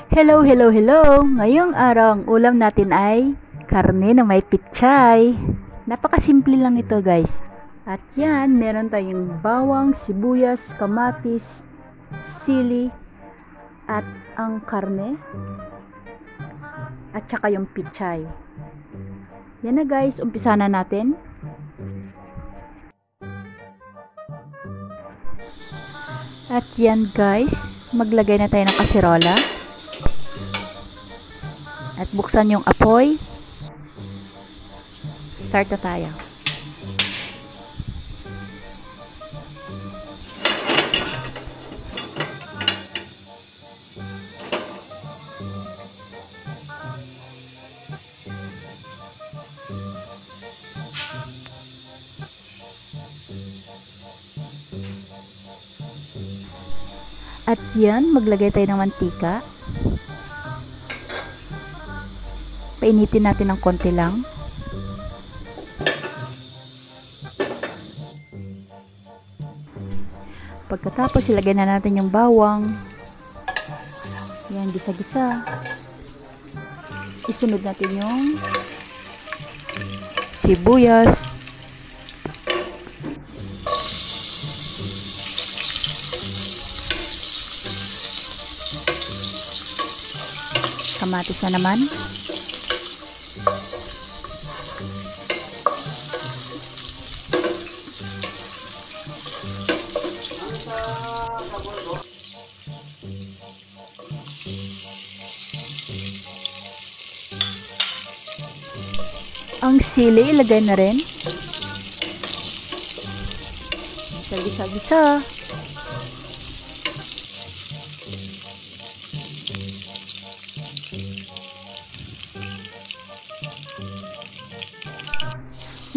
Hello, hello, hello! Ngayong araw, ang ulam natin ay karne na may pichay. Napakasimple lang nito, guys. At yan, meron tayong bawang, sibuyas, kamatis, sili, at ang karne, at saka yung pichay. Yan na, guys, umpisa na natin. At yan, guys, maglagay na tayo ng kasirola. At buksan yung apoy. Start na tayo. At yan, maglagay tayo ng mantika. Painitin natin ng konti lang. Pagkatapos, ilagay na natin yung bawang. Yan, gisa-gisa. Isunod natin yung sibuyas. Kamatis na naman. Ang sili, ilagay na rin. Gisa-gisa.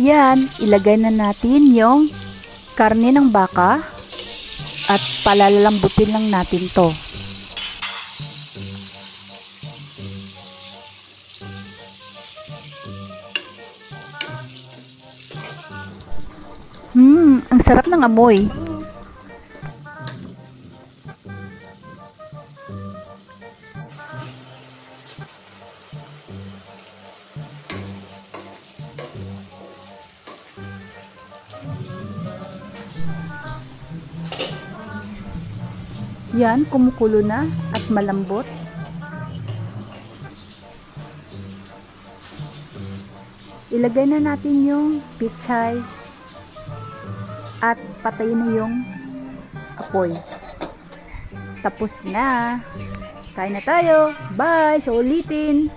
Yan, ilagay na natin yung karne ng baka at palalalambutin lang natin to. Ang sarap ng amoy. Yan, kumukulo na at malambot. Ilagay na natin yung pichay at patayin na yung apoy. Tapos na. Kain na tayo. Bye! Sa ulitin!